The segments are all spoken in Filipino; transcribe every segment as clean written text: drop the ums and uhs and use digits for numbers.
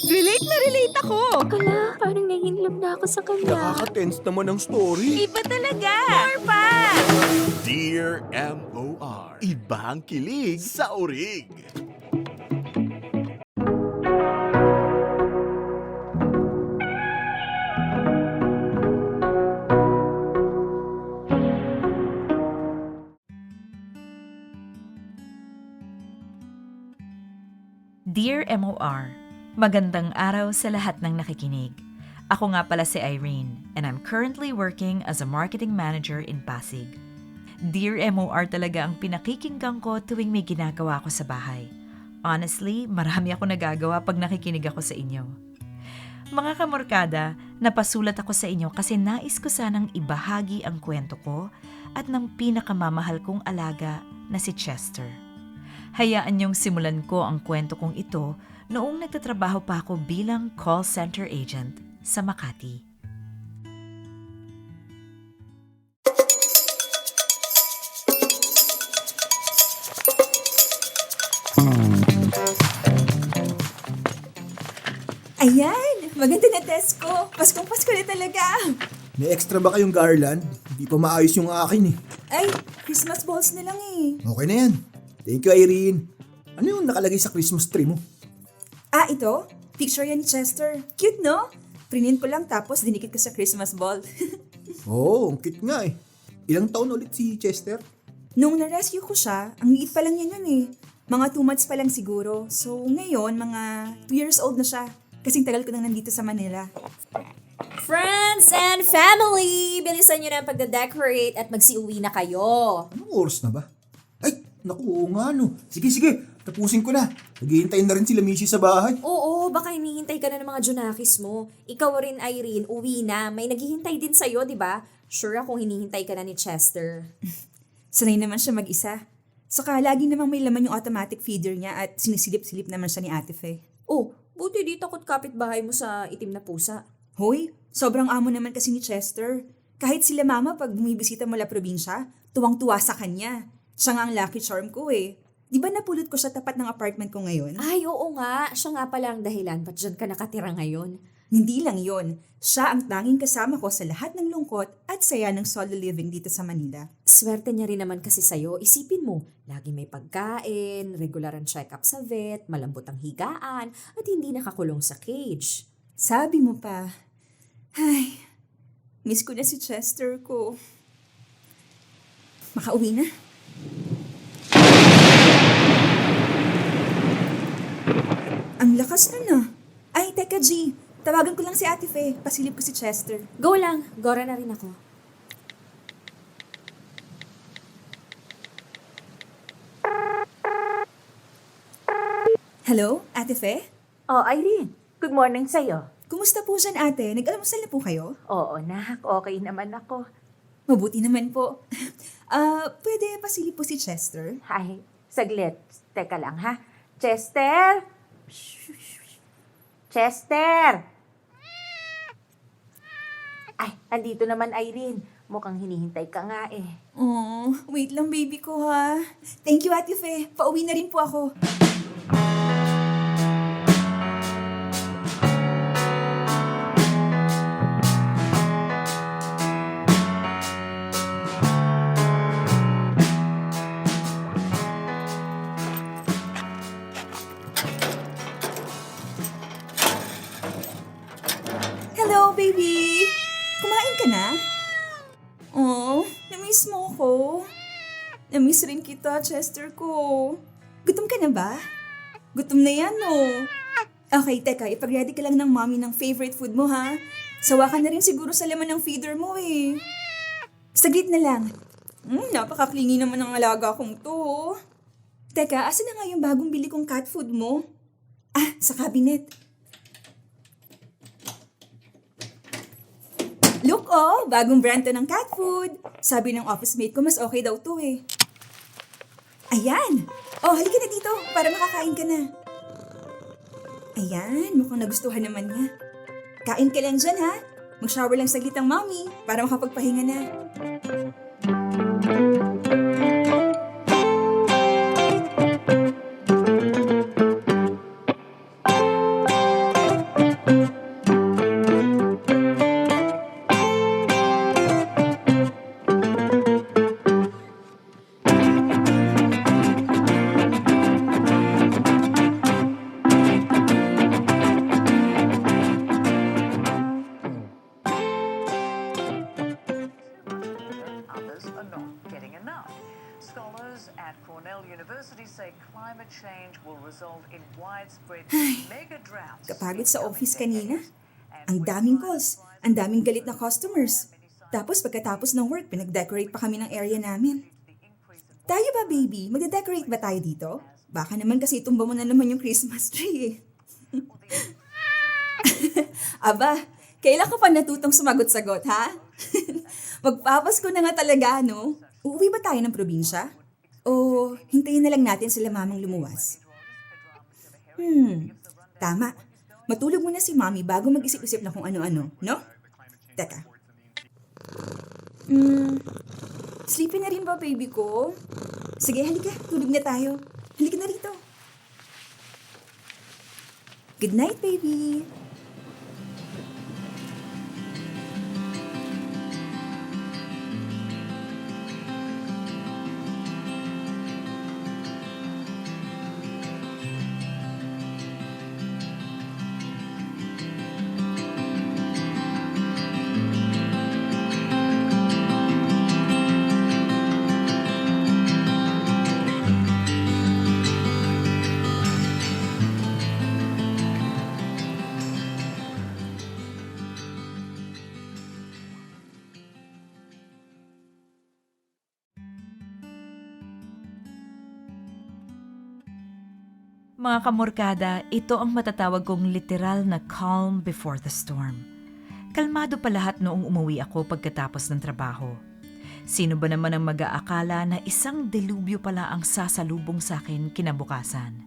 Relate na relate ako! Ala, parang nahihilap na ako sa kanya. Nakaka-tense naman ang story. Iba talaga! More pa! Dear MOR, ibang kilig sa orig. Dear MOR, magandang araw sa lahat ng nakikinig. Ako nga pala si Irene, and I'm currently working as a marketing manager in Pasig. Dear MOR talaga ang pinakikinggan ko tuwing may ginagawa ko sa bahay. Honestly, marami ako nagagawa pag nakikinig ako sa inyo. Mga kamorkada, napasulat ako sa inyo kasi nais ko sanang ibahagi ang kwento ko at ng pinakamamahal kong alaga na si Chester. Hayaan niyong simulan ko ang kwento kong ito noong nagtatrabaho pa ako bilang call center agent sa Makati. Ayan! Maganda na test ko. Paskong Pasko na talaga. May extra ba kayong garland? Hindi pa maayos yung akin eh. Ay, Christmas balls na lang eh. Okay na yan. Thank you, Irene. Ano yung nakalagay sa Christmas tree mo? Ah, ito? Picture yan ni Chester. Cute, no? Prinin ko lang tapos dinikit ko sa Christmas ball. Oo, ang cute nga eh. Ilang taon ulit si Chester? Nung na-rescue ko siya, ang liit pa lang yan yun eh. Mga 2 months pa lang siguro. So ngayon, mga 2 years old na siya. Kasing tagal ko nang nandito sa Manila. Friends and family! Bilisan nyo na ang pagda-decorate at magsiuwi na kayo. Anong oras na ba? Ay, naku, oo nga no. Sige. Tapusin ko na. Naghihintay na rin sila Mishi sa bahay. Oo, baka hinihintay ka na ng mga Junakis mo. Ikaw rin, Irene, uwi na. May naghihintay din sa'yo, di ba? Sure akong hinihintay ka na ni Chester. Sanay naman siya mag-isa. Saka lagi namang may laman yung automatic feeder niya at sinisilip-silip naman siya ni Ate Fe. Oh, buti di takot kapitbahay mo sa itim na pusa. Hoy, sobrang amo naman kasi ni Chester. Kahit sila mama pag bumibisita mula probinsya, tuwang-tuwa sa kanya. Siya nga ang lucky charm ko eh. Di ba napulot ko sa tapat ng apartment ko ngayon? Ay, oo nga. Siya nga pala ang dahilan. Ba't dyan ka nakatira ngayon? Hindi lang yon. Siya ang tanging kasama ko sa lahat ng lungkot at saya ng solo living dito sa Manila. Swerte niya rin naman kasi sa'yo. Isipin mo, lagi may pagkain, regular ang check-up sa vet, malambot ang higaan, at hindi nakakulong sa cage. Sabi mo pa, ay, miss ko na si Chester ko. Makauwi na? Ang lakas na na. Ay, teka G, tawagan ko lang si Ate Fe. Pasilip ko si Chester. Go lang, gora na rin ako. Hello, Ate Fe? Oh, Irene. Good morning sa'yo. Kumusta po dyan, ate? Nag-almusal na po kayo? Oo, nak. Okay naman ako. Mabuti naman po. Pwede pasilip po si Chester? Ay, saglit. Teka lang, ha? Chester? Chester! Ay, andito naman, Irene. Mukhang hinihintay ka nga eh. Oh, wait lang baby ko ha. Thank you, Ate Fe. Pauwi na rin po ako. Hello, baby! Kumain ka na? Oh, namiss mo ko. Namiss rin kita, Chester ko. Gutom ka na ba? Gutom na yan, no? Okay, teka, ipag-ready ka lang ng mommy ng favorite food mo, ha? Sawa ka na rin siguro sa laman ng feeder mo, eh. Saglit na lang. Napaka-clingy naman ng alaga kong to. Teka, asa na nga yung bagong bili kong cat food mo? Ah, sa cabinet. Look, oh, bagong brand to ng cat food. Sabi ng office mate ko, mas okay daw to eh. Ayan. Oh, halika na dito para makakain ka na. Ayan, mukhang nagustuhan naman niya. Kain ka lang dyan, ha? Mag-shower lang saglit ang mommy para makapagpahinga na. climate change will result in widespread mega droughts. Kapagod sa office kanina. Ang daming calls, ang daming galit na customers. Tapos pagkatapos ng work, pinag-decorate pa kami ng area namin. Tayo ba, baby? Magde-decorate ba tayo dito? Baka naman kasi tumba mo na naman yung Christmas tree eh. Aba, kailan ka pa natutong sumagot-sagot, ha? Magpapasko na nga talaga, no? Uuwi ba tayo ng probinsya? O hintayin na lang natin sila mamang lumuwas? Tama. Matulog muna si Mommy bago mag-isip-isip na kung ano-ano, no? Teka. Sleepy na rin ba, baby ko? Sige, halika. Tulog na tayo. Halika na rito. Good night, baby. Mga kamorkada, ito ang matatawag kong literal na calm before the storm. Kalmado pa lahat noong umuwi ako pagkatapos ng trabaho. Sino ba naman ang mag-aakala na isang delubyo pala ang sasalubong sa akin kinabukasan?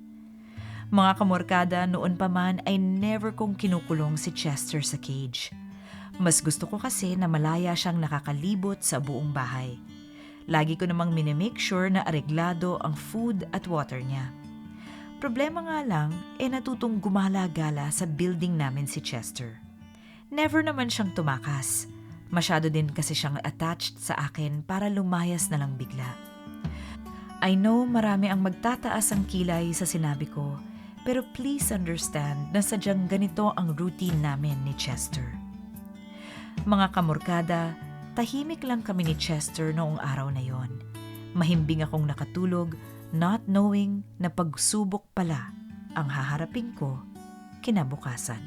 Mga kamorkada, noon pa man ay never kong kinukulong si Chester sa cage. Mas gusto ko kasi na malaya siyang nakakalibot sa buong bahay. Lagi ko namang minimake sure na areglado ang food at water niya. Problema nga lang, natutong gumala-gala sa building namin si Chester. Never naman siyang tumakas. Masyado din kasi siyang attached sa akin para lumayas na lang bigla. I know marami ang magtataas ang kilay sa sinabi ko, pero please understand na sadyang ganito ang routine namin ni Chester. Mga kamorkada, tahimik lang kami ni Chester noong araw na yon. Mahimbing akong nakatulog, not knowing na pagsubok pala ang haharapin ko kinabukasan.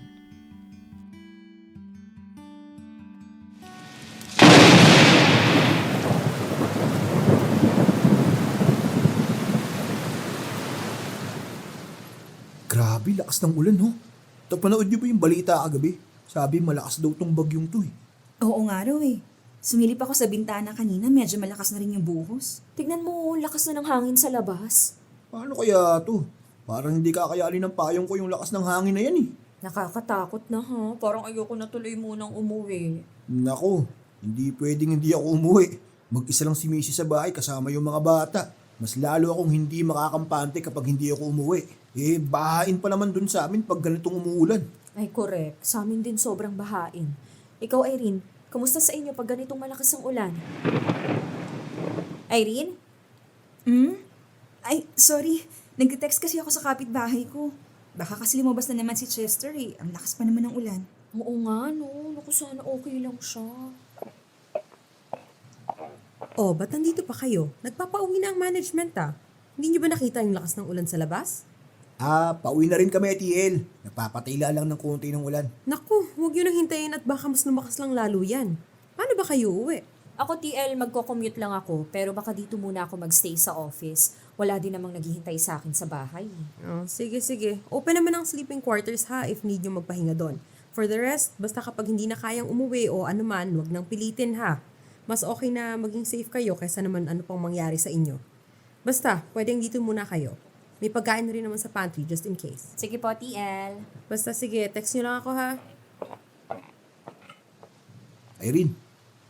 Grabe, lakas ng ulan, ho. Napanood niyo ba yung balita kagabi? Sabi malakas daw tong bagyong to eh. Oo nga raw eh. Sumilip ako sa bintana kanina, medyo malakas na rin yung buhos. Tignan mo, lakas na ng hangin sa labas. Paano kaya to? Parang hindi kakayanin ng payong ko yung lakas ng hangin na yan eh. Nakakatakot na ha. Parang ayoko na tuloy munang umuwi. Nako, hindi pwedeng hindi ako umuwi. Mag-isa lang si Missy sa bahay kasama yung mga bata. Mas lalo akong hindi makakampante kapag hindi ako umuwi. Bahain pa naman dun sa amin pag ganitong umuulan. Ay, correct. Sa amin din sobrang bahain. Ikaw, Irene, kamusta sa inyo pag ganitong malakas ang ulan? Irene? Ay, sorry. Nag-text kasi ako sa kapitbahay ko. Baka kasi lumabas na naman si Chester eh. Ang lakas pa naman ng ulan. Oo nga, no. Naku, sana okay lang siya. Oh, ba't nandito pa kayo? Nagpapauwi na ang management Hindi niyo ba nakita yung lakas ng ulan sa labas? Pauwi na rin kami, TL. Napapatila lang ng konti ng ulan. Naku, huwag niyo nang hintayin at baka mas lumakas lang lalo yan. Paano ba kayo uwi? Ako, TL, magko-commute lang ako, pero baka dito muna ako magstay sa office. Wala din namang naghihintay sa akin sa bahay. Oh, sige. Open naman ang sleeping quarters if need niyo magpahinga doon. For the rest, basta kapag hindi na kayang umuwi o anuman, huwag nang pilitin Mas okay na maging safe kayo kaysa naman ano pang mangyari sa inyo. Basta, pwedeng dito muna kayo. May pagkain rin naman sa pantry just in case. Sige po, TL. Basta sige, text niyo lang ako Irene,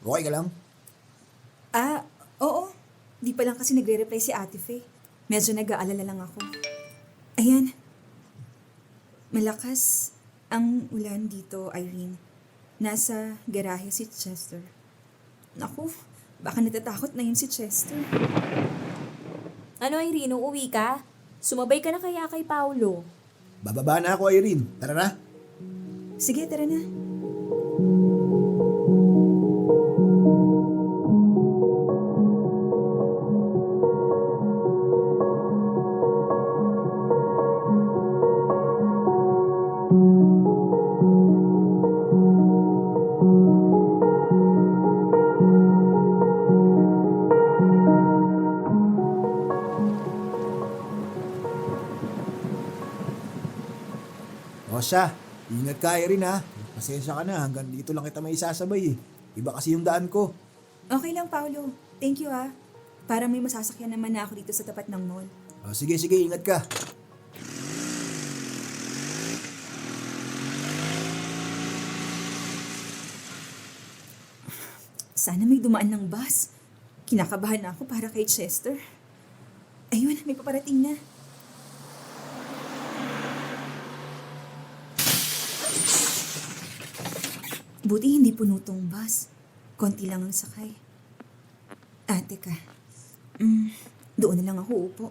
okay ka lang? Oo. Di pa lang kasi nagre-reply si Ate Faye. Medyo nag-aalala lang ako. Ayan. Malakas ang ulan dito, Irene. Nasa garahe si Chester. Naku, baka natatakot na yun si Chester. Ano, Irene, uuwi ka? Sumabay ka na kaya kay Paulo? Bababa na ako, Irene. Tara na. Sige, tara na. siya. Ingat ka, Irene ha. Pasensya ka na, hanggang dito lang kita may isasabay eh. Iba kasi yung daan ko. Okay lang, Paolo. Thank you ah. Para may masasakyan naman na ako dito sa tapat ng mall. Sige, ingat ka. Sana may dumaan ng bus. Kinakabahan na ako para kay Chester. Ayun, may paparating na. Buti hindi puno tong bus. Konti lang ang sakay. Teka. Doon na lang ako upo.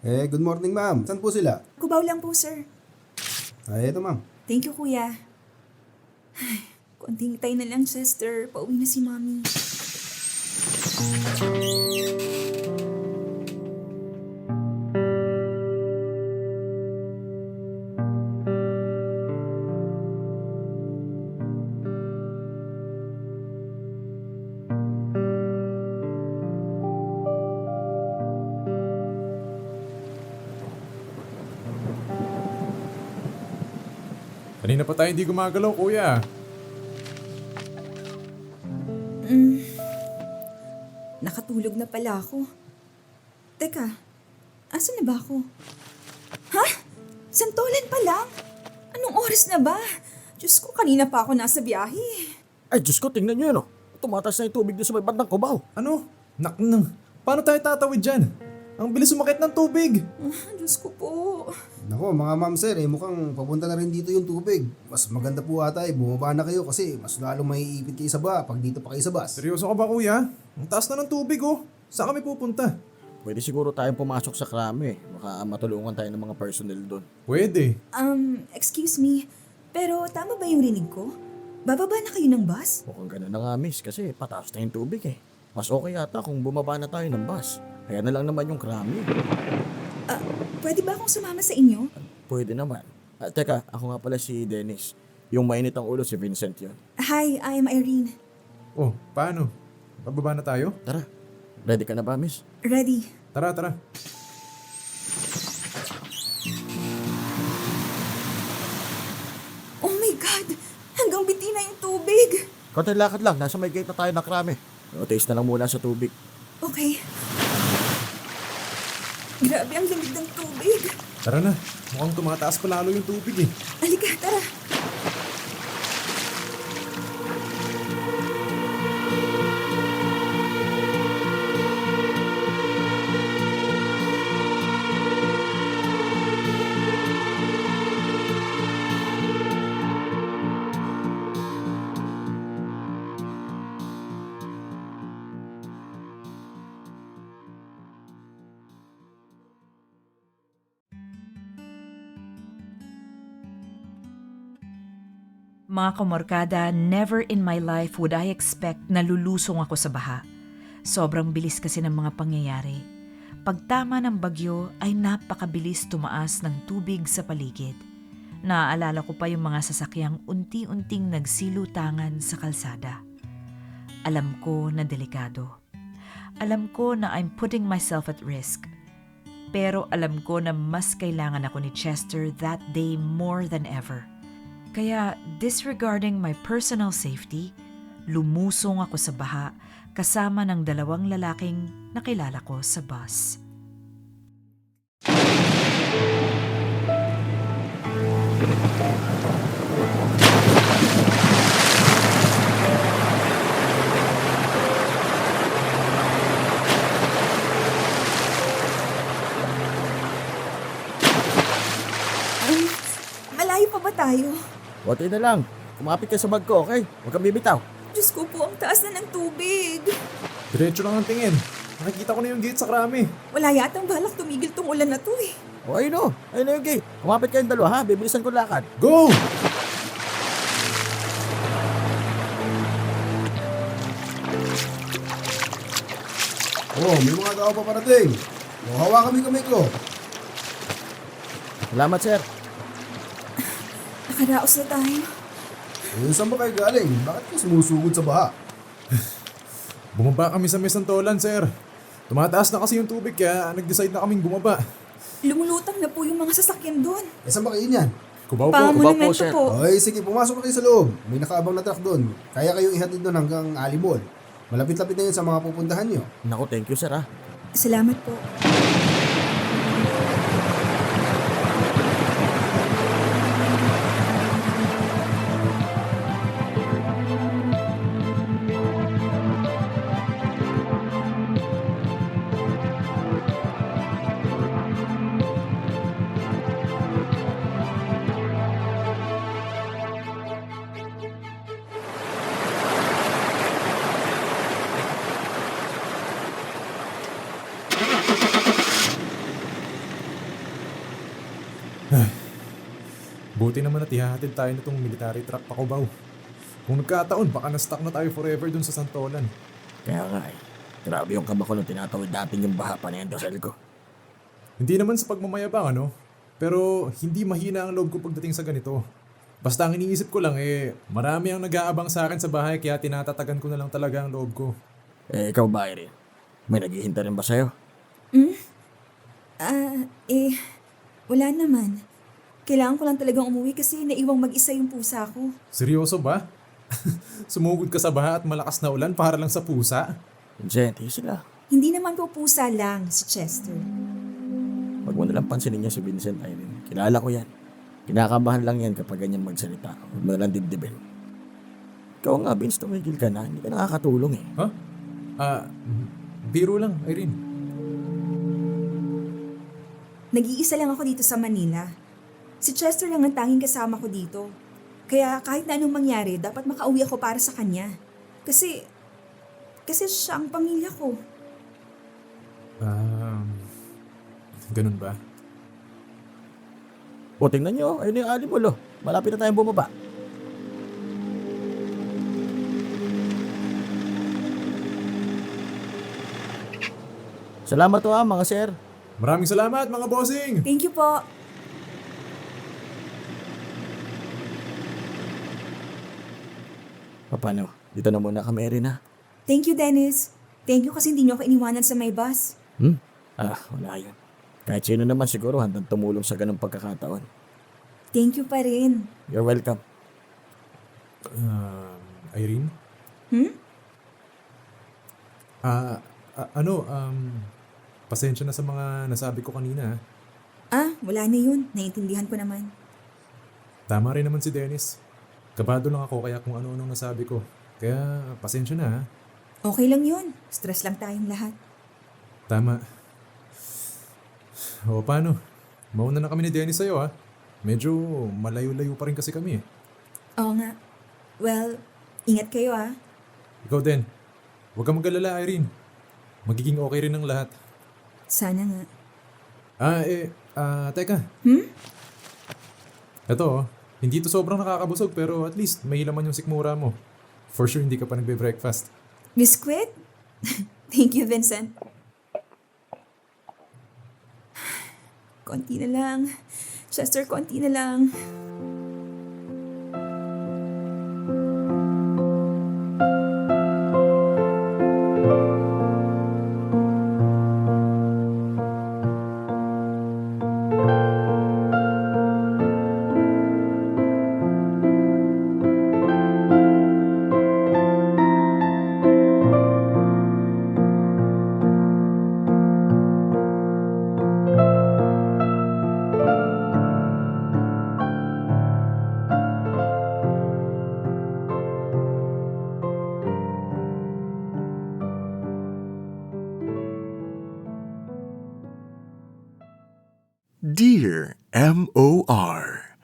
Good morning ma'am. Saan po sila? Kubaw lang po, sir. Eto ma'am. Thank you, kuya. Ay, konting hintay na lang, Chester. Pauwi na si Mommy. Kanina pa tayo hindi gumagalaw, kuya. Nakatulog na pala ako. Teka, asan na ba ako? Ha? Santolan pa lang? Anong oras na ba? Diyos ko, kanina pa ako nasa biyahe. Ay, Diyos ko, tingnan nyo, no? Tumatas na yung tubig doon sa may bandang Cubao. Ano? Naknang. Paano tayo tatawid dyan? Ang bilis sumakit ng tubig. Diyos ko po. Nako mga ma'am sir, mukhang papunta na rin dito yung tubig. Mas maganda po ata bumaba na kayo kasi mas lalong maiipit kayo sa ba pag dito pa kayo sa bus. Seryoso ka ba, kuya? Ang taas na ng tubig, oh. Saan kami pupunta? Pwede siguro tayong pumasok sa krame. Baka matulungan tayo ng mga personnel doon. Pwede. Excuse me. Pero tama ba yung rinig ko? Bababa na kayo ng bus? Mukhang ganun na nga, miss, kasi pataas na yung tubig eh. Mas okay yata kung bumaba na tayo ng bus. Kaya na lang naman yung krame. Pwede ba akong sumama sa inyo? Pwede naman. Teka, ako nga pala si Dennis. Yung mainit ang ulo si Vincent yun. Hi, I'm Irene. Oh, paano? Bababa na tayo? Tara, ready ka na ba, miss? Ready. Tara. Oh my God! Hanggang biti na yung tubig! Konting lakad lang, nasa may gate na tayo ng krame. Taste na lang muna sa tubig. Okay. Grabe ang lamig ng tubig. Tara na. Mukhang tumataas pa lalo yung tubig eh. Halika, tara. Mga kamorkada, never in my life would I expect na lulusong ako sa baha. Sobrang bilis kasi ng mga pangyayari. Pagtama ng bagyo ay napakabilis tumaas ng tubig sa paligid. Naaalala ko pa yung mga sasakyang unti-unting nagsilutangan sa kalsada. Alam ko na delikado. Alam ko na I'm putting myself at risk. Pero alam ko na mas kailangan ako ni Chester that day more than ever. Kaya disregarding my personal safety, lumusong ako sa baha kasama ng 2 lalaking nakilala ko sa bus. Malayo pa ba tayo? Wati na lang. Kumapit ka sa bag ko, okay? Huwag kang bibitaw. Diyos ko po, ang taas na ng tubig. Diretso lang ang tingin. Nakikita ko na yung gate sa krame. Wala yatang balak tumigil tong ulan na to eh. O ayun o. Ayun na yung gate. Kumapit kayong dalawa ha. Bibilisan ko lakad. Go! Oh, may mga tao pa parating. Hawa kami ko. Salamat, sir. Nakaraos na tayo. Saan ba kayo galing? Bakit kayo sumusugod sa baha? Bumaba kami sa Mesantolan, sir. Tumataas na kasi yung tubig kaya nag-decide na kaming bumaba. Lumulutang na po yung mga sasakyan doon. Saan ba kayo niyan? Kubaw po. Pa-monumento sir. po. Okay, sige, pumasok na kayo sa loob. May nakaabang na truck doon. Kaya kayong ihatid doon hanggang Ali Mall. Malapit-lapit na yun sa mga pupuntahan nyo. Naku, thank you sir ah. Salamat po. Buti naman at ihahatid tayo nitong military truck pa Cubao. Kung nagkataon, baka na-stuck na tayo forever dun sa Santolan. Kaya nga eh. Grabe yung kaba ko nung tinatawid natin yung baha pa na yung dasal ko. Hindi naman sa pagmamayabang ano, pero hindi mahina ang loob ko pagdating sa ganito. Basta ang iniisip ko lang marami ang nag-aabang sa akin sa bahay kaya tinatatagan ko na lang talaga ang loob ko. Eh, ikaw ba, Irene? May naghihintay rin ba sa'yo? Wala naman. Kailangan ko lang talagang umuwi kasi naiwang mag-isa yung pusa ko. Seryoso ba? Sumugod ka sa baha at malakas na ulan para lang sa pusa? Vincent, sila. Hindi naman po pusa lang si Chester. Huwag mo nalang pansinin niya si Vincent, Irene. Kilala ko yan. Kinakabahan lang yan kapag ganyan magsalita. Huwag mo nalang dibdibin. Ikaw nga, Vince, tumigil ka na. Hindi ka nakakatulong eh. Ha? Biro lang, Irene. Nag-iisa lang ako dito sa Manila. Si Chester lang ang tanging kasama ko dito. Kaya kahit na anong mangyari, dapat makauwi ako para sa kanya. Kasi siya ang pamilya ko. Ganun ba? O, tingnan nyo. Ayun yung alimol, oh. Malapit na tayong bumaba. Salamat to mga sir. Maraming salamat mga bossing! Thank you po. Paano? Dito na muna kami, Erin, ha? Thank you, Dennis. Thank you kasi hindi niyo ako iniwanan sa may bus. Wala yun. Kahit sino naman siguro handang tumulong sa ganung pagkakataon. Thank you pa rin. You're welcome. Irene? Pasensya na sa mga nasabi ko kanina. Wala na yun. Naiintindihan ko naman. Tama rin naman si Dennis. Kabado lang ako kaya kung ano-ano nasabi ko. Kaya pasensya na ha. Okay lang yun. Stress lang tayong lahat. Tama. O paano? Mauna na kami ni Dennis sa'yo ha. Medyo malayo-layo pa rin kasi kami eh. Oo nga. Well, ingat kayo ah. Ikaw din. Huwag kang mag-alala, Irene. Magiging okay rin ang lahat. Sana nga. Teka. Ito hindi to sobrang nakakabusog pero at least may laman yung sikmura mo. For sure hindi ka pa nagbe-breakfast. Biscuit? Thank you, Vincent. Konti na lang. Chester, konti na lang. Dear M.O.R.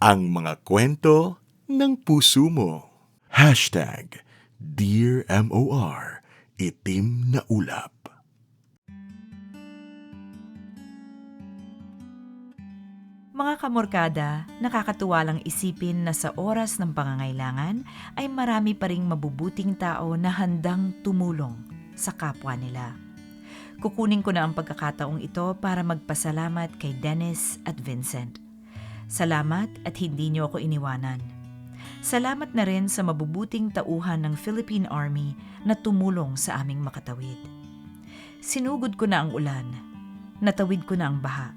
Ang mga kwento ng puso mo. #Dear M.O.R. Itim na ulap. Mga kamorkada, nakakatuwa lang isipin na sa oras ng pangangailangan ay marami pa ring mabubuting tao na handang tumulong sa kapwa nila. Kukunin ko na ang pagkakataong ito para magpasalamat kay Dennis at Vincent. Salamat at hindi niyo ako iniwanan. Salamat na rin sa mabubuting tauhan ng Philippine Army na tumulong sa aming makatawid. Sinugod ko na ang ulan, natawid ko na ang baha,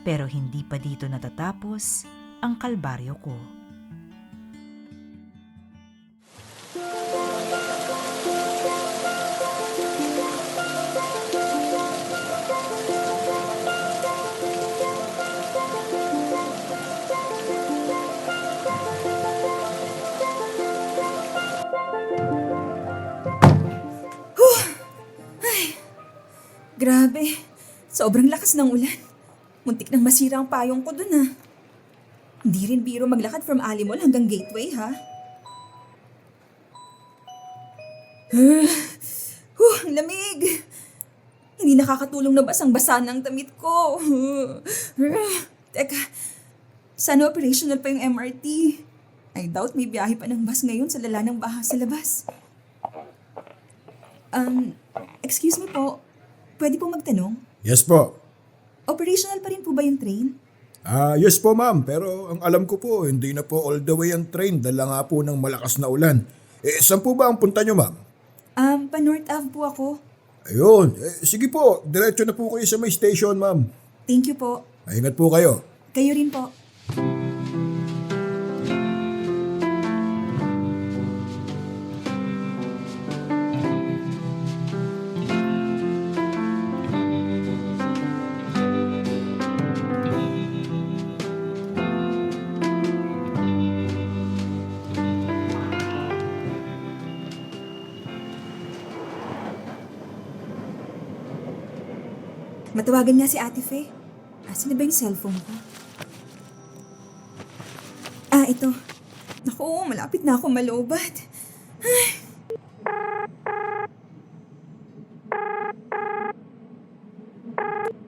pero hindi pa dito natatapos ang kalbaryo ko. Grabe, sobrang lakas ng ulan. Muntik nang masira ang payong ko dun ah. Hindi rin biro maglakad from Alimol hanggang Gateway ha. Ang lamig. Hindi nakakatulong na basang-basa ng damit ko. Teka, sana operational pa yung MRT. I doubt may biyahe pa ng bus ngayon sa lala ng baha sa labas. Excuse me po. Pwede po magtanong? Yes po. Operational pa rin po ba yung train? Yes po ma'am, pero ang alam ko po, hindi na po all the way ang train, dala nga po ng malakas na ulan. Saan po ba ang punta nyo ma'am? Pa-North Ave po ako. Ayun, sige po, diretso na po kayo sa may station ma'am. Thank you po. Ingat po kayo. Kayo rin po. Matawagan nga si Ate Fe. Asan na ba yung cellphone ko? Ito. Naku, malapit na ako malobat.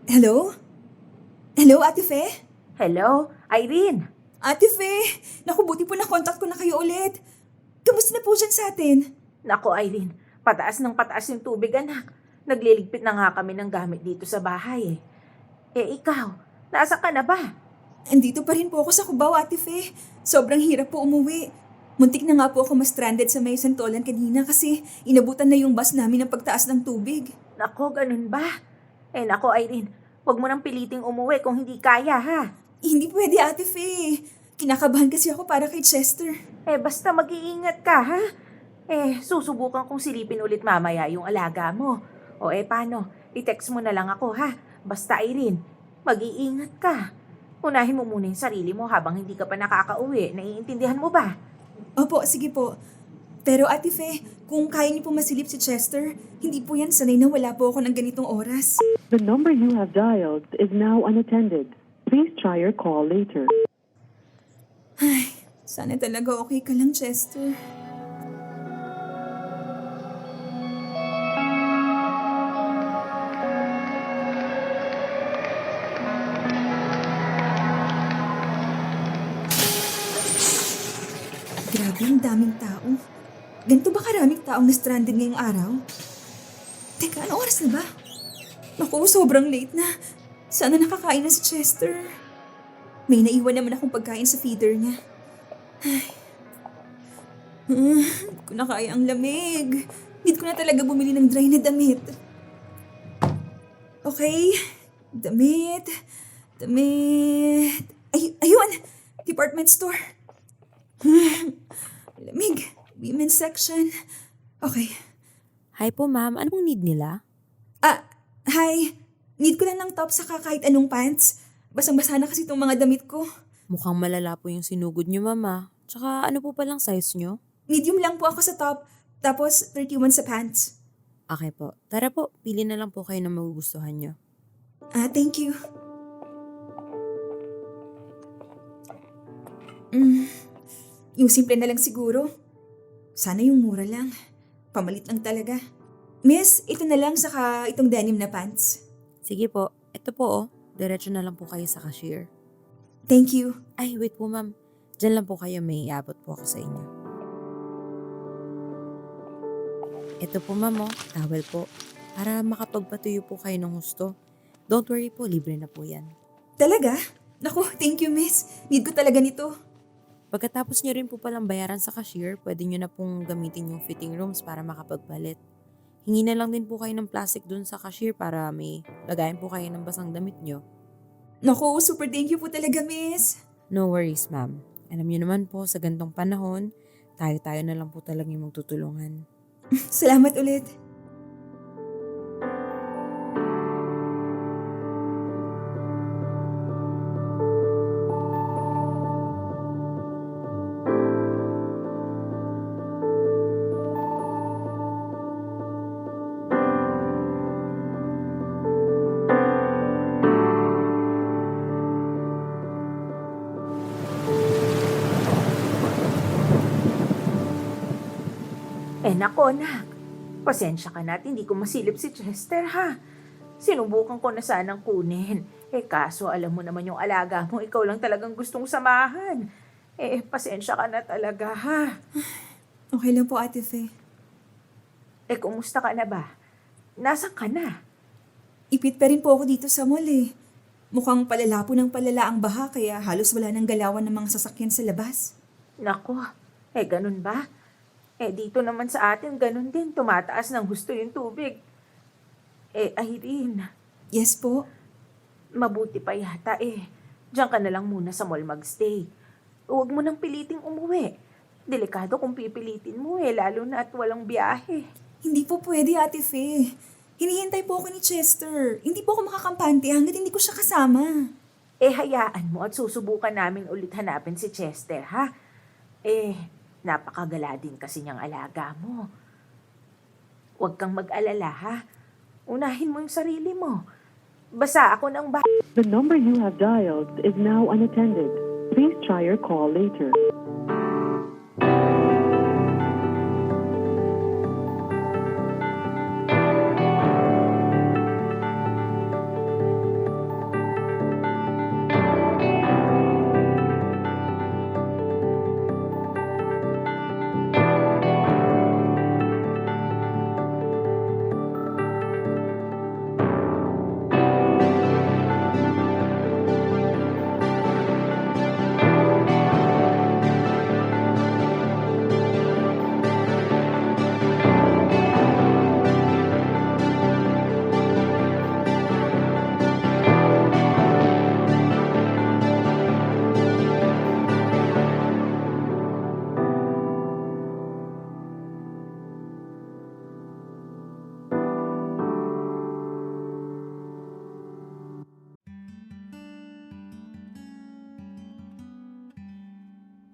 Hello? Hello, Ate Fe? Hello, Irene. Ate Fe! Naku, buti po na-contact ko na kayo ulit. Kamusta na po dyan sa atin? Nako, Irene, pataas ng pataas yung tubig, anak. Nagliligpit na nga kami ng gamit dito sa bahay eh. Ikaw, nasa ka na ba? Andito pa rin po ako sa Cubao, Ate Fe. Sobrang hirap po umuwi. Muntik na nga po ako ma-stranded sa may Santolan kanina kasi inabutan na yung bus namin ng pagtaas ng tubig. Nako, ganun ba? Nako, Irene, huwag mo nang piliting umuwi kung hindi kaya, ha? Hindi pwede, Ate Fe. Kinakabahan kasi ako para kay Chester. Basta mag-iingat ka, ha? Susubukan kong silipin ulit mamaya yung alaga mo. Paano? I-text mo na lang ako, ha? Basta, Irene, mag-iingat ka. Unahin mo muna yung sarili mo habang hindi ka pa nakakauwi. Naiintindihan mo ba? Opo, sige po. Pero Ate Fe, kung kaya niyo po masilip si Chester, hindi po yan sanay na wala po ako ng ganitong oras. The number you have dialed is now unattended. Please try your call later. Ay, sana talaga okay ka lang, Chester. Grabe, ang daming tao. Ganito ba karaming taong na-stranded ngayong araw? Teka, anong oras na ba? Naku, sobrang late na. Sana nakakain na si Chester. May naiwan naman akong pagkain sa feeder niya. Ay. Hindi ko na kaya ang lamig. Need ko na talaga bumili ng dry na damit. Okay. Damit. Ayun! Department store. Lamig. Women's section. Okay. Hi po ma'am, anong need nila? Hi. Need ko lang ng top saka kahit anong pants. Basang-basa na kasi itong mga damit ko. Mukhang malala po yung sinugod niyo mama. Tsaka ano po palang size niyo? Medium lang po ako sa top. Tapos 31 sa pants. Okay po. Tara po, pili na lang po kayo na magugustuhan niyo. Thank you. Yung simple na lang siguro. Sana yung mura lang. Pamalit lang talaga. Miss, ito na lang saka itong denim na pants. Sige po. Ito po Diretso na lang po kayo sa cashier. Thank you. Ay, wait po ma'am. Diyan lang po kayo, may iabot po ako sa inyo. Ito po ma'am towel po. Para makapagpatuyo po kayo ng husto. Don't worry po, libre na po yan. Talaga? Naku, thank you miss. Need ko talaga nito. Pagkatapos nyo rin po palang bayaran sa cashier, pwede nyo na pong gamitin yung fitting rooms para makapagpalit. Hingi na lang din po kayo ng plastic dun sa cashier para may lagayan po kayo ng basang damit nyo. Naku, super thank you po talaga miss. No worries, ma'am. Alam niyo naman po, sa gantong panahon, tayo-tayo na lang po talaga yung magtutulungan. Salamat ulit. Nako, nak. Pasensya ka na at hindi ko masilip si Chester, ha? Sinubukan ko na sanang kunin. Kaso alam mo naman yung alaga mo, ikaw lang talagang gustong samahan. Pasensya ka na talaga, ha? Okay lang po, Ate Faye. Kumusta ka na ba? Nasaan ka na? Ipit pa rin po ako dito sa mall eh. Mukhang palala po ng palala ang baha kaya halos wala nang galawan ng mga sasakyan sa labas. Nako, ganun ba? Dito naman sa atin, ganun din. Tumataas ng husto yung tubig. Irene, Yes po. mabuti pa yata Diyan ka na lang muna sa mall magstay. Huwag mo nang piliting umuwi. Delikado kung pipilitin mo lalo na at walang biyahe. Hindi po pwede, Ate Faye. Hinihintay po ako ni Chester. Hindi po ako makakampante hanggat hindi ko siya kasama. Hayaan mo at susubukan namin ulit hanapin si Chester, ha? Napakagala din kasi niyang alaga mo. Huwag kang mag-alala, ha? Unahin mo yung sarili mo. Basta ako ng The number you have dialed is now unattended. Please try your call later.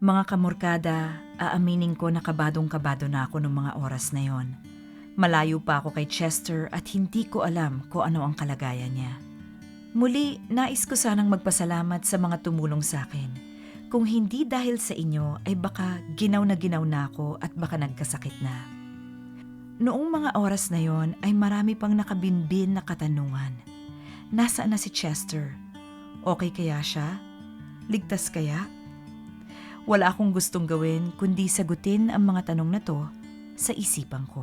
Mga kamorkada, aaminin ko na kabadong-kabado na ako noong mga oras na yon. Malayo pa ako kay Chester at hindi ko alam kung ano ang kalagayan niya. Muli, nais ko sanang magpasalamat sa mga tumulong sa akin. Kung hindi dahil sa inyo ay baka ginaw na ako at baka nagkasakit na. Noong mga oras na yon ay marami pang nakabinbin na katanungan. Nasaan na si Chester? Okay kaya siya? Ligtas kaya? Wala akong gustong gawin kundi sagutin ang mga tanong na to sa isipan ko.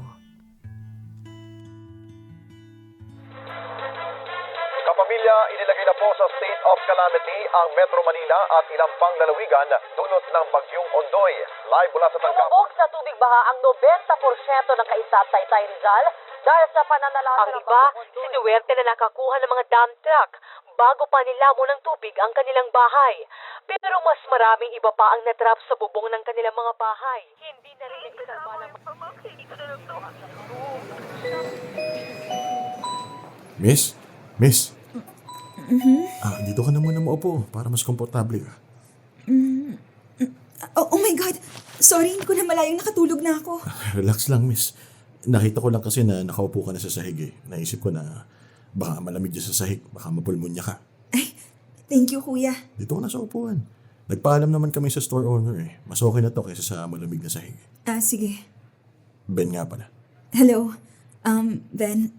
Kapamilya, inilagay na po sa state of calamity ang Metro Manila at ilang pang lalawigan dulot ng bagyong Ondoy. Live mula sa Tangkap. Tumubog sa tubig baha ang 90% ng kaisat Taytay Rizal dahil sa pananalasa ng bagyong Ondoy. Ang iba, sinuwerte na nakakuha ng mga dump truck bago pa nilamo ng tubig ang kanilang bahay. Pero mas maraming iba pa ang natrap sa bubong ng kanilang mga bahay. Hindi na rin nagsalba ng Miss? Dito ka na muna maupo para mas komportable ka. Oh my God! Sorry, hindi ko na malayang nakatulog na ako. Relax lang, miss. Nakita ko lang kasi na nakaupo ka na sa sahig eh. Naisip ko na baka malamig dyan sa sahig, baka mapulmonya ka. Thank you, Kuya. Dito ka na sa upuan. Nagpaalam naman kami sa store owner eh. Mas okay na to kaysa sa malamig na sahig. Sige. Ben nga pala. Hello. Ben.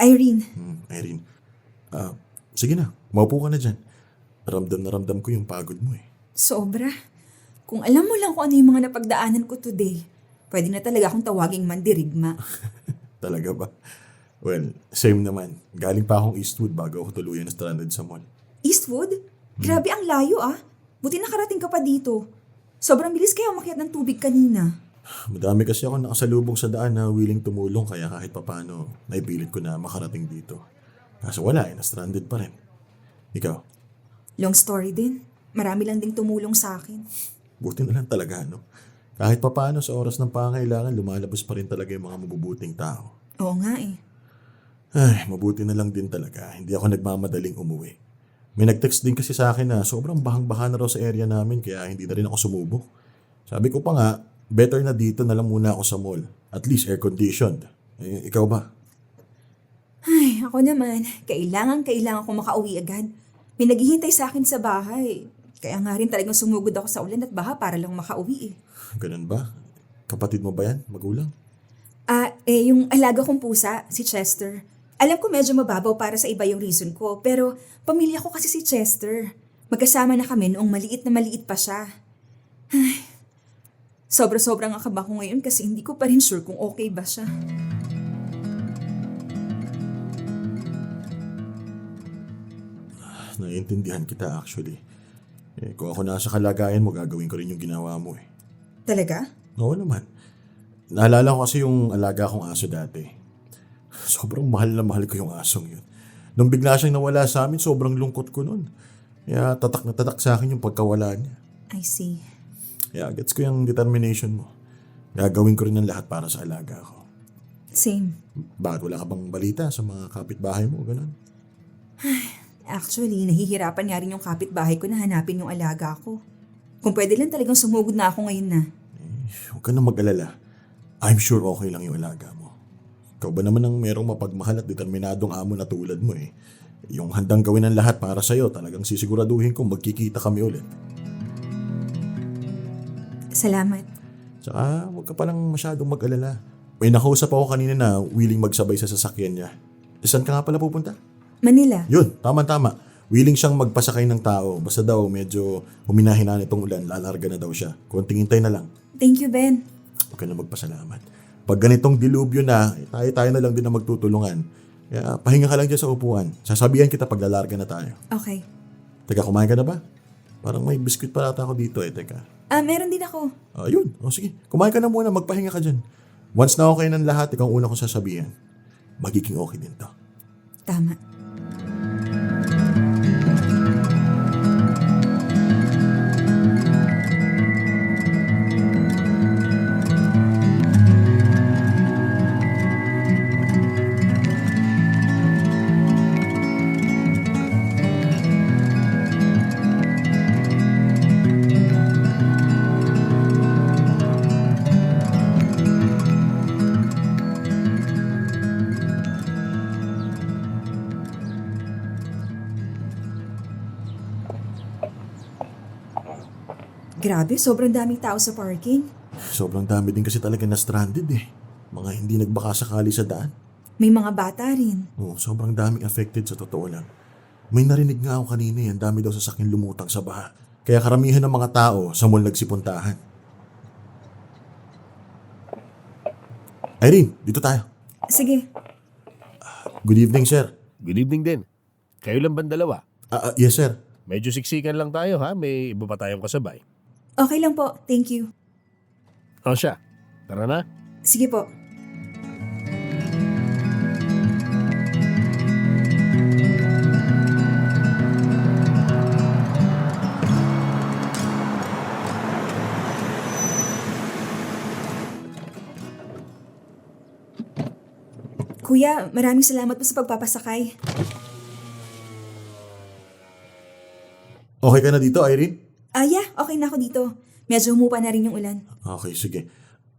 Irene. Irene. Sige na, maupo ka na dyan. Ramdam na ramdam ko yung pagod mo eh. Sobra. Kung alam mo lang kung ano yung mga napagdaanan ko today, pwede na talaga akong tawaging mandirigma. Talaga ba? Well, same naman. Galing pa akong Eastwood bago ako tuluyan na stranded sa mall. Eastwood? Grabe ang layo Buti nakarating ka pa dito. Sobrang bilis kaya umakyat ng tubig kanina. Madami kasi ako nakasalubong sa daan na willing tumulong kaya kahit papano naipilit ko na makarating dito. Kaso wala na-stranded pa rin. Ikaw? Long story din. Marami lang ding tumulong sa akin. Buti na lang talaga, no? Kahit papaano sa oras ng pangailangan, lumalabas pa rin talaga yung mga mabubuting tao. Oo nga eh. Ay, mabuti na lang din talaga. Hindi ako nagmamadaling umuwi. May nag-text din kasi sa akin na sobrang bahang-baha na raw sa area namin kaya hindi na rin ako sumubok. Sabi ko pa nga, better na dito na lang muna ako sa mall. At least air-conditioned. Eh, ikaw ba? Ay, ako naman, kailangan ko makauwi agad. May naghihintay sa akin sa bahay. Kaya nga rin talagang sumugod ako sa ulan at baha para lang makauwi eh. Ganun ba? Kapatid mo ba yan? Magulang? Yung alaga kong pusa, si Chester. Alam ko medyo mababaw para sa iba yung reason ko, pero pamilya ko kasi si Chester. Magkasama na kami noong maliit na maliit pa siya. Ay, sobra-sobrang akaba ko ngayon kasi hindi ko pa rin sure kung okay ba siya. Naiintindihan kita actually. Eh, kung ako nasa kalagayan mo, gagawin ko rin yung ginawa mo eh. Talaga? Oo naman. Naalala ko kasi yung alaga kong aso dati. Sobrang mahal na mahal ko yung asong yun. Nung bigla siyang nawala sa amin, sobrang lungkot ko nun. Kaya tatak na tatak sa akin yung pagkawala niya. I see. Kaya gets ko yung determination mo. Gagawin ko rin ang lahat para sa alaga ko. Same. Bakit wala ka bang balita sa mga kapitbahay mo? Ganun. Actually, nahihirapan nga rin yung kapitbahay ko na hanapin yung alaga ko. Kung pwede lang talagang sumugod na ako ngayon na. Huwag ka na mag-alala. I'm sure okay lang yung alaga mo. Ikaw ba naman ang merong mapagmahal at determinadong amo na tulad mo eh. Yung handang gawin ang lahat para sa'yo, talagang sisiguraduhin kong magkikita kami ulit. Salamat. Tsaka huwag ka palang masyadong mag-alala. May nakausap ako kanina na willing magsabay sa sasakyan niya. Saan ka nga pala pupunta? Manila. Yun, tama-tama. Willing siyang magpasakay ng tao. Basta daw medyo huminahin na itong ulan, lalarga na daw siya. Konting hintay na lang. Thank you, Ben. Huwag ka na magpasalamat. Pag ganitong dilubyo na, tayo na lang din na magtutulungan. Kaya pahinga ka lang dyan sa upuan. Sasabihan kita pag lalarga na tayo. Okay. Teka, kumain ka na ba? Parang may biskuit pa ata ako dito eh, teka. Meron din ako. Ayun, sige. Kumain ka na muna, magpahinga ka dyan. Once na okay ng lahat, ikaw ang una kong sasabihan. Magiging okay din to. Tama. Grabe, sobrang daming tao sa parking. Sobrang dami din kasi talaga na stranded eh. Mga hindi nagbaka sakali sa daan. May mga bata rin. Oo, sobrang daming affected sa totoo lang. May narinig nga ako kanina eh, ang dami daw sasakyan lumutang sa baha. Kaya karamihan ng mga tao sa mall nagsipuntahan. Irene, dito tayo. Sige. Good evening, sir. Good evening din. Kayo lang bang dalawa? Yes, sir. Medyo siksikan lang tayo ha, may iba pa tayong kasabay. Okay lang po. Thank you. O siya, tara na. Sige po. Kuya, maraming salamat po sa pagpapasakay. Okay ka na dito, Irene? Yeah, okay na ako dito. Medyo humupa na rin yung ulan. Okay, sige.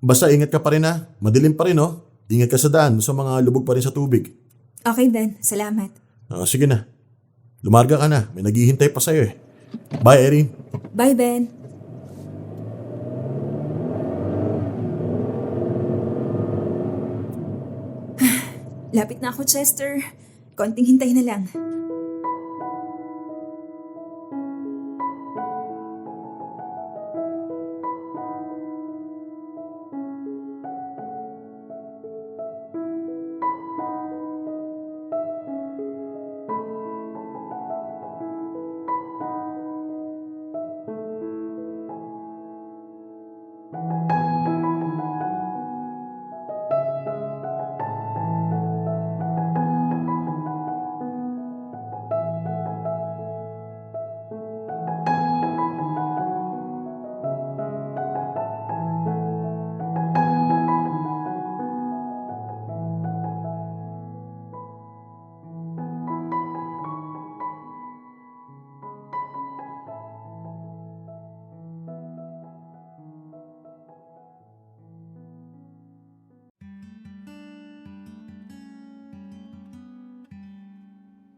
Basta ingat ka pa rin ha. Madilim pa rin oh. Ingat ka sa daan, sa mga lubog pa rin sa tubig. Okay, Ben. Salamat. Sige na. Lumarga ka na. May naghihintay pa sa'yo eh. Bye, Irene. Bye, Ben. Lapit na ako, Chester. Konting hintay na lang.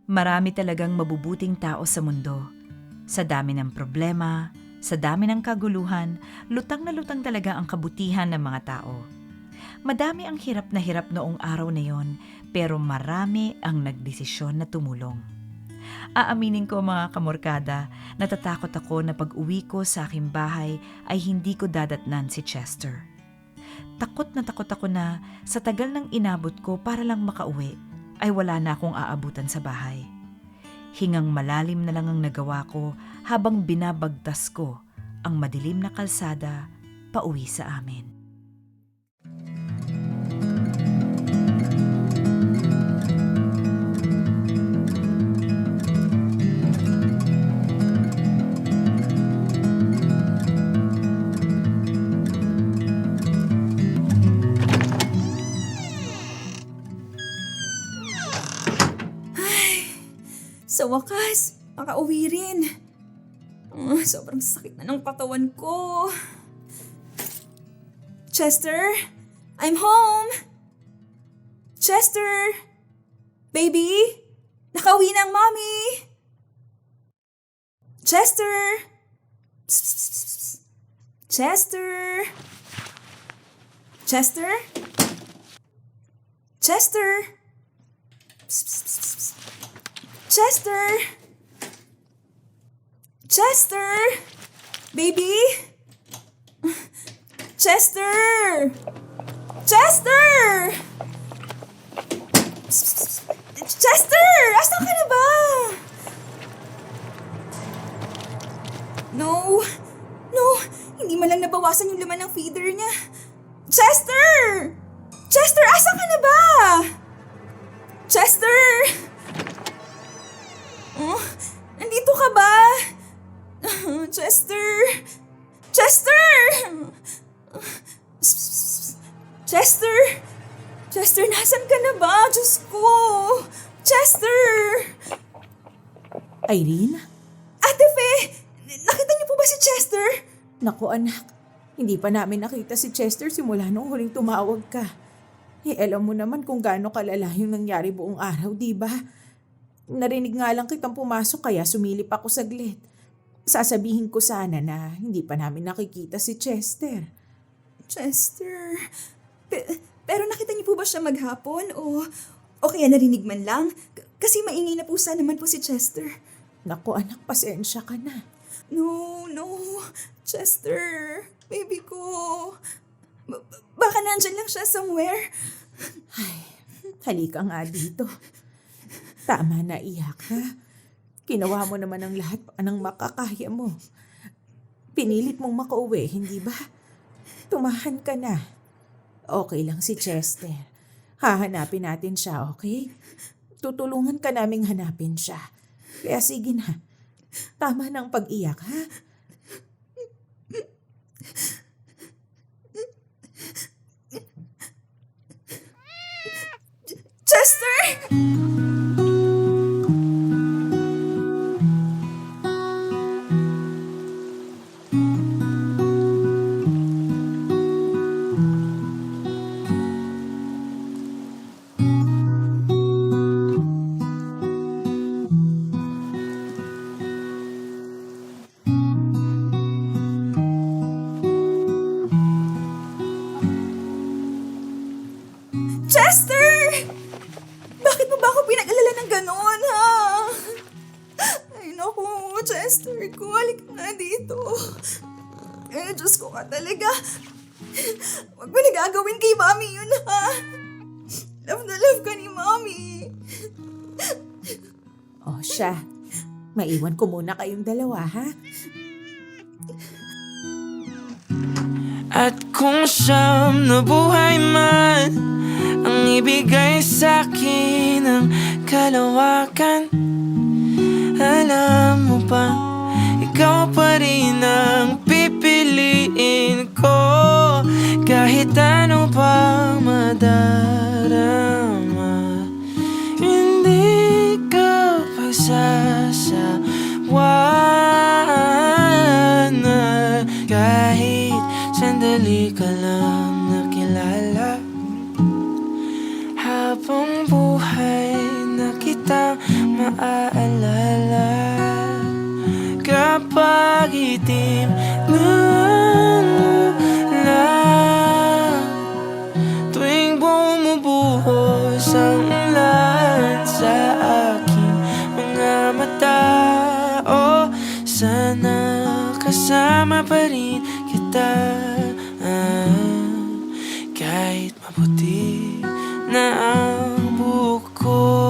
Marami talagang mabubuting tao sa mundo. Sa dami ng problema, sa dami ng kaguluhan, lutang na lutang talaga ang kabutihan ng mga tao. Madami ang hirap noong araw na yon, pero marami ang nagdesisyon na tumulong. Aaminin ko mga kamorkada, natatakot ako na pag-uwi ko sa aking bahay ay hindi ko dadatnan si Chester. Takot ako na sa tagal ng inabot ko para lang makauwi, ay wala na akong aabutan sa bahay. Hingang malalim na lang ang nagawa ko habang binabagtas ko ang madilim na kalsada pauwi sa amin. Sa wakas, makauwi rin. Sobrang sakit na ng katawan ko. Chester, I'm home. Chester, baby, nakauwi na ang mommy. Chester. Psst, psst, psst, psst. Chester. Chester. Chester. Psst, psst, psst, psst. Chester! Chester! Baby! Chester! Chester! Chester! Asan ka na ba? No! No! Hindi man lang nabawasan yung laman ng feeder niya. Chester! Chester, asan ka na ba? Chester! Oh, nandito ka ba? Chester! Chester! Chester! Chester, nasan ka na ba? Diyos ko! Chester! Irene? Ate Fe! Nakita niyo po ba si Chester? Naku anak, hindi pa namin nakita si Chester simula nung huling tumawag ka. Alam mo naman kung gaano kalala yung nangyari buong araw, di ba? Narinig nga lang kitang pumasok kaya sumilip ako saglit. Sasabihin ko sana na hindi pa namin nakikita si Chester. Chester? Pero nakita niyo po ba siya maghapon o kaya narinig man lang? Kasi maingay na po sana naman po si Chester. Naku anak, pasensya ka na. No. Chester, baby ko. Baka nandyan lang siya somewhere. Ay, halika nga dito. Tama na iyak ha. Ginawa mo naman ang lahat ng makakaya mo. Pinilit mong makauwi, hindi ba? Tumahan ka na. Okay lang si Chester. Hahanapin natin siya, okay? Tutulungan ka naming hanapin siya. Kaya sige na. Tama na ang pag-iyak, ha? Chester! Chester! Bakit mo ba ako pinag-alala ng gano'n, ha? Ay, naku, Chester ko. Halika nga dito. Diyos ko ka talaga. Huwag mo nagagawin kay Mami yun, ha? Love na love ka ni Mami. O siya, maiwan ko muna kayong dalawa, ha? At kung siyam na buhay man ang ibigay sa'kin ng kalawakan, alam mo ba, ikaw pa rin ang pipiliin ko. Kahit ano pang madarama, hindi ka pagsasawahan na kahit sandali ka lang nakilala. Habang buhay na kitang maaalala kapag itim lang tuwing bumubuhos ang ulan sa aking mga mata. Oh, sana kasama pa rin kita kahit maputi na ang buko.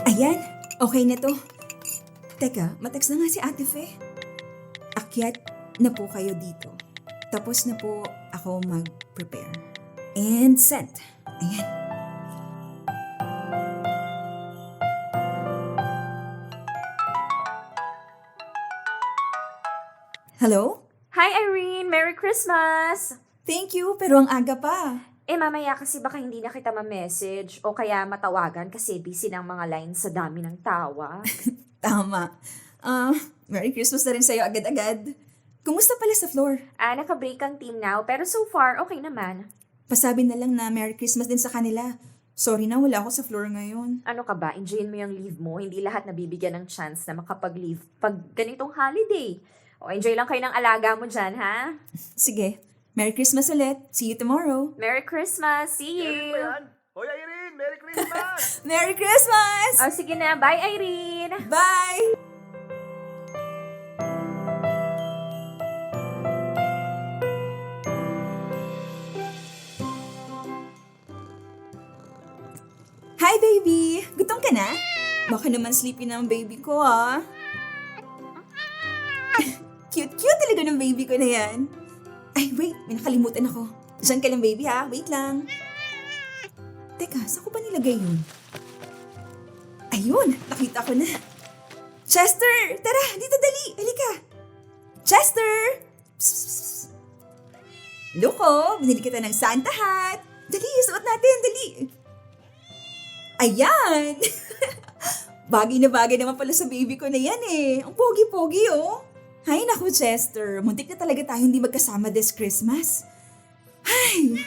Ayan, okay na to. Teka, matext na nga si Ate Fe. Akyat na po kayo dito. Tapos na po ako mag-prepare. And sent. Ayan. Hello? Hi Irene! Merry Christmas! Thank you, pero ang aga pa. Mamaya kasi baka hindi na kita ma-message o kaya matawagan kasi busy ng mga lines sa dami ng tawa. Tama. Merry Christmas na rin sa'yo agad-agad. Kumusta pala sa floor? Naka-break ang team now pero so far okay naman. Pasabi na lang na Merry Christmas din sa kanila. Sorry na, wala ako sa floor ngayon. Ano ka ba? Enjoyin mo yung leave mo. Hindi lahat nabibigyan ng chance na makapag-leave pag ganitong holiday. O enjoy lang kayo ng alaga mo dyan, ha? Sige. Merry Christmas ulit. See you tomorrow. Merry Christmas! See you! Hoy Irene, Merry Christmas! Merry Christmas! Oh, sige na. Bye, Irene! Bye! Hi, baby! Gutom ka na? Baka naman sleepy na ang baby ko, ah. Cute-cute talaga ng baby ko na yan. Ay, wait. May nakalimutan ako. Diyan ka lang, baby, ha? Wait lang. Teka, saan ko ba nilagay yun? Ayun, nakita ko na. Chester! Tara, dito dali. Halika. Chester! Psst, psst, psst. Look, oh, binili kita ng Santa hat. Dali, suot natin, dali. Ayan! Bagay na bagay naman pala sa baby ko na yan eh. Ang pogi-pogi, oh. Hay naku, Chester. Muntik na talaga tayo hindi magkasama this Christmas. Ay!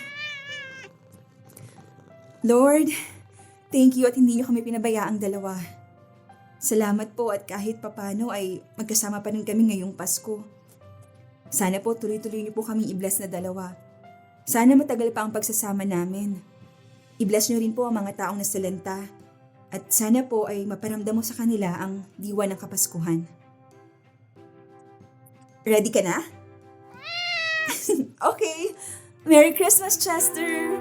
Lord, thank you at hindi niyo kami pinabayaang dalawa. Salamat po at kahit papano ay magkasama pa rin kami ngayong Pasko. Sana po tuloy-tuloy niyo po kami i-bless na dalawa. Sana matagal pa ang pagsasama namin. I-bless niyo rin po ang mga taong nasalanta. At sana po ay maparamdam mo sa kanila ang diwa ng Kapaskuhan. Ready ka na? Okay. Merry Christmas, Chester!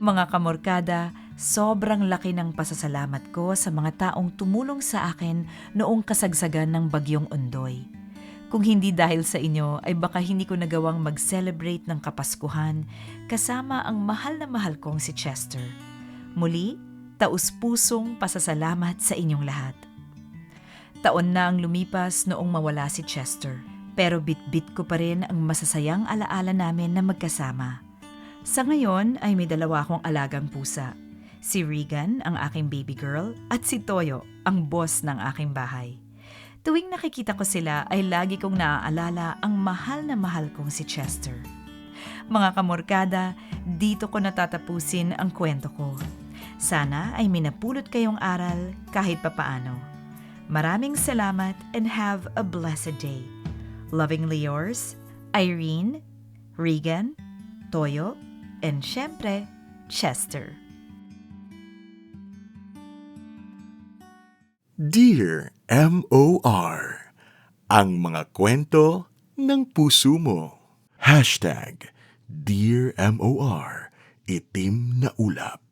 Mga kamorkada, sobrang laki ng pasasalamat ko sa mga taong tumulong sa akin noong kasagsagan ng Bagyong Ondoy. Kung hindi dahil sa inyo, ay baka hindi ko nagawang mag-celebrate ng Kapaskuhan kasama ang mahal na mahal kong si Chester. Muli, taus-pusong pasasalamat sa inyong lahat. Taon na ang lumipas noong mawala si Chester, pero bit-bit ko pa rin ang masasayang alaala namin na magkasama. Sa ngayon ay may dalawa akong alagang pusa. Si Regan, ang aking baby girl, at si Toyo, ang boss ng aking bahay. Tuwing nakikita ko sila ay lagi kong naaalala ang mahal na mahal kong si Chester. Mga kamorkada, dito ko natatapusin ang kwento ko. Sana ay minapulot kayong aral kahit papaano. Maraming salamat and have a blessed day. Lovingly yours, Irene, Regan, Toyo, and syempre, Chester. Dear M.O.R. Ang mga kwento ng puso mo. #Dear M.O.R. Itim na ulap.